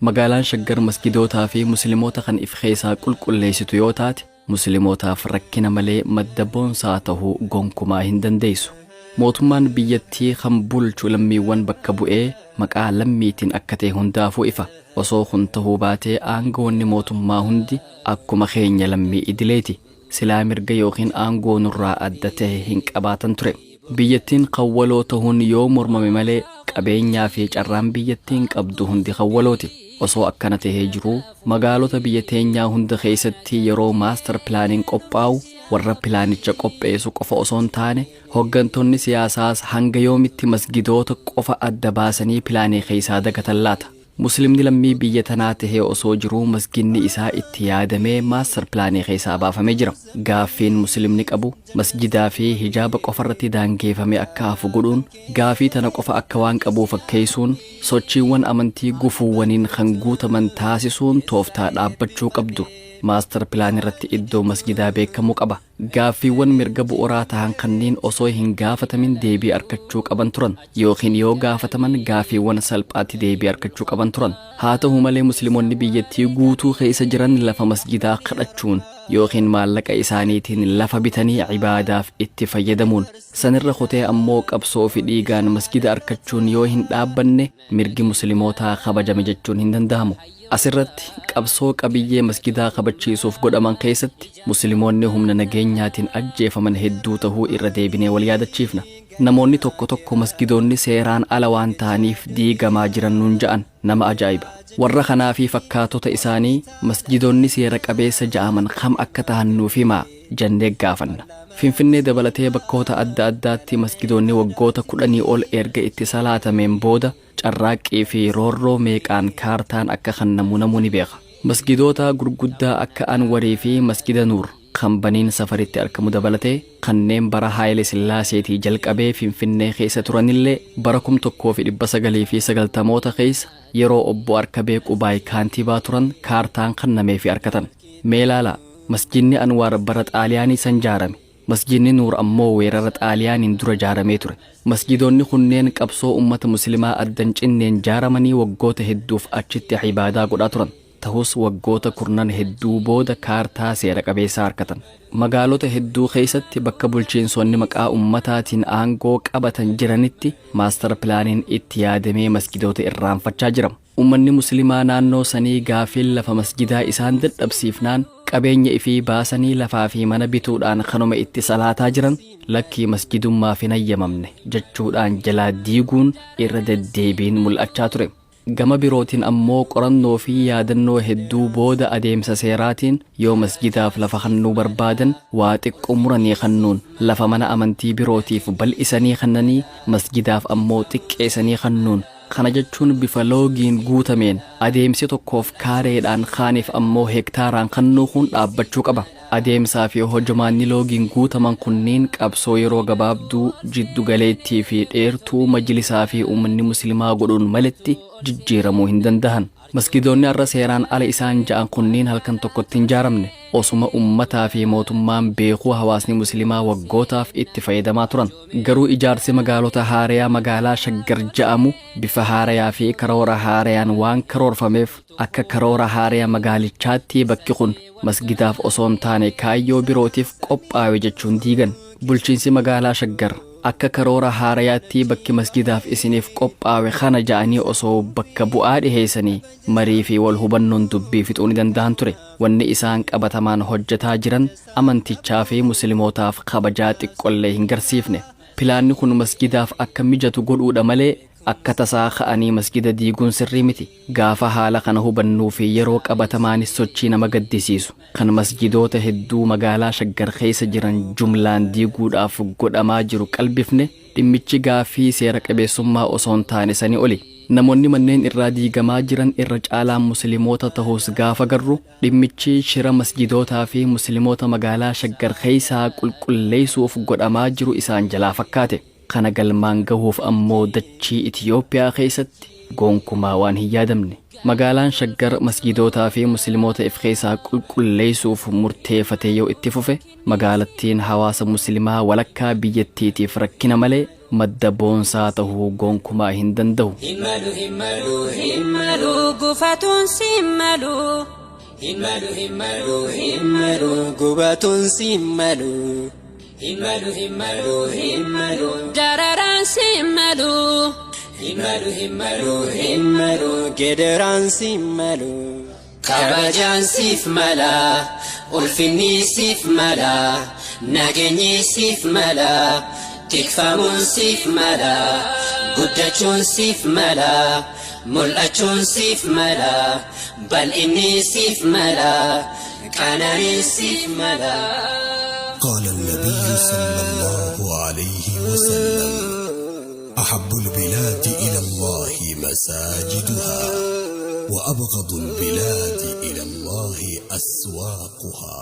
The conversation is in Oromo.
magaalaan shaggar masgidootaa fi musliimoota kan if keessaa qulqulleessitu yoo taate musliimootaaf rakkina malee madda boonsaa tahuu gonkumaa hin dandeessu. Mootummaan biyyattii kan bulchu lammiiwwan bakka bu'ee maqaa lammiitiin akka ta'e hundaafuu ifa. Osoo kun tahuu baatee aangoonni mootummaa hundi akkuma keenya lammii idileeti. Silaa mirga yookiin aangoo nurraa adda ta'e hin qabaatan ture. Biyyattiin qawwaloo tahuun yoo mormame malee qabeenyaa fi carraan biyyattiin qabdu hundi qawwalooti. Osoo akkana tahee jiru magaalota biyya teenyaa hunda keessatti yeroo maastar pilaaniin qophaa'u warra pilaanicha qopheessu qofa osoo hin taane hoggantoonni siyaasaas hanga yoomitti masgidoota qofa adda baasanii pilaanii keessaa dagatan laata. Muslimni lammii biyya tanaa tahee osoo jiruu masginni isaa itti yaadamee maastar pilaanii keessaa baafamee jira. Gaaffiin muslimni qabu masjidaa fi hijaaba qofarratti daangeeffame akka hafu godhuun gaaffii tana qofa akka waan qabu fakkeessuun sochiiwwan amantii gufuuwwaniin kan guutaman taasisuun tooftaa dhaabbachuu qabdu. Maastar pilaan irratti iddoo masjidaa beekamuu qaba. Gaaffiiwwan mirga bu'uuraa ta'an kanneen osoo hin gaafatamin deebii argachuu qaban turan yookiin yoo gaafataman gaaffiiwwan salphaatti deebii argachuu qaban turan. Haa ta'u malee musliimonni biyyattii guutuu keessa jiran lafa masjidaa kadhachuun yookiin maallaqa isaaniitiin lafa bitanii ibaadaaf itti fayyadamuun sanirra kutee ammoo qabsoo fi dhiigaan masjida argachuun yoo hin dhaabbanne mirgi musliimootaa kabajame jechuun hin danda'amu. Asirratti qabsoo qabiyyee masjidaa kabachiisuuf godhaman keessatti musliimoonni humna nageenyaatiin ajjeefaman hedduu tahuu irra deebinee wal yaadachiifna. Namoonni tokko tokko masgidoonni seeraan ala waan ta'aniif diigamaa jiran nuun ja'an nama ajaa'iba. Warra kanaa fi fakkaatota isaanii masjidoonni seera qabeessa ja'aman kam akka tahan nuuf himaa jennee gaafanna. Finfinnee dabalatee bakkoota adda addaatti masgidoonni waggoota 10 ol erga itti salaatameen booda carraaqqii fi roorroo meeqaan kaartaan akka kennamu namoonni beeka. Masgidoota gurguddaa akka Anwarii fi Masgida Nuur kan baniin safaritti argamu dabalatee kanneen bara Haayile Sillaaseetii jalqabee Finfinnee keessa turanillee bara 1990 keessa yeroo obbo Arkabee Qubaay kaantibaa turan kaartaan kennamee fi argatan. Meelaala masjidni Anwar bara Xaaliyaanii san ijaarame. Masjidni Nuur ammoo weerara Xaaliyaaniin dura ijaaramee ture. Masjidoonni kunneen qabsoo ummata muslimaa addan cinneen ijaaramanii waggoota hedduuf achitti ibaadaa godhaa turan. Tahus waggoota 10 hedduu booda kaartaa seera qabeessaa argatan. Magaalota hedduu keessatti bakka bulchiinsonni maqaa ummataatiin aangoo qabatan jiranitti maastar pilaaniin itti yaadamee masjidoota irraanfachaa jira. Ummanni muslimaa naannoo sanii gaafiin lafa masjidaa isaan dadhabsiifnaan qabeenya ifii baasanii lafaa fi mana bituudhaan kanuma itti salaataa jiran lakkii masjidummaa hin hayyamamne jechuudhaan jalaa diiguun irra deddeebiin mul'achaa ture. Gama birootiin ammoo qorannoo fi yaadannoo hedduu booda adeemsa seeraatiin yoo masjidaaf lafa kennuu barbaadan waa xiqqoo muranii kennuun lafa mana amantii birootiif bal'isanii kennanii masjidaaf ammoo xiqqeessanii kennuun. Kana jechuun bifa loogiin guutameen adeemsi tokkoof kaareedhaan kaaniif ammoo hektaaraan kennuu kun dhaabbachuu qaba. Adeemsaa fi hojmaanni loogiin guutaman kunniin qabsoo yeroo gabaabduu jiddu galeettii fi dheertuu majlisaa fi uummanni muslimaa godhuun maletti jijjiiramuu hin danda'an. Masgidoonni arra seeraan ala isaan ja'an kunniin halkan tokkotti hin ijaaramne. Osuma ummataa fi mootummaan beekuu hawaasni muslimaa waggootaaf itti fayyadamaa turan. Garuu ijaarsi magaalota haarayaa magaalaa Shaggar ja'amu bifa haarayaa fi karoora haarayaan waan karoorfameef akka karoora haarayaa magaalichaatti bakki kun masgidaaf osoo hin taane kaayyoo birootiif qophaa'e jechuun diigan. Bulchiinsi magaalaa Shaggar akka karoora haarayaatti bakki masjidaaf isiniif qophaa'e kana ja'anii osoo bakka bu'aa dhiheessanii marii fi wal hubannoon dubbii fixuu ni danda'an ture. Wanni isaan qabatamaan hojjetaa jiran amantichaa fi muslimootaaf kabajaa xiqqollee hin garsiifne. Pilaanni kun masjidaaf akka mijatu godhuudha malee akka tasaa ka'anii masjida diiguun sirrii miti. Gaafa haala kana hubannuu fi yeroo qabatamaanis sochii nama gaddisiisu kan masjidoota hedduu magaalaa Shaggar keessa jiran jumlaan diiguudhaaf godhamaa jiru qalbifne dhimmichi gaaffii seera qabeessummaa osoo hin taane sanii oli. Namoonni manneen irraa diigamaa jiran irra caalaan musliimoota ta'us gaafa garru dhimmichi shira masjidootaa fi musliimoota magaalaa Shaggar keessaa qulqulleessuuf godhamaa jiru isaan jalaa fakkaate. Kana galmaan gahuuf ammoo dachii Itiyoophiyaa keessatti gonkumaa waan hin yaadamne magaalaan shaggar masjidootaa fi musliimoota if keessaa qulqulleessuuf murteeffatee yoo itti fufe magaalattiin hawaasa muslimaa walakkaa biyyattiitiif rakkina malee madda boonsaa tahuu gonkumaa hin danda'u. himmalu gufatun simmalu gubatun simmalu dararan simmalu gederan simmalu kabajan sif mala ulfinni sif mala nageenyi sif mala tikfamuun sif mala guddachun sif mala mul'achuun sif mala bal'inni sif mala qananiin sif mala. قال النبي صلى الله عليه وسلم أحب البلاد إلى الله مساجدها وأبغض البلاد إلى الله أسواقها.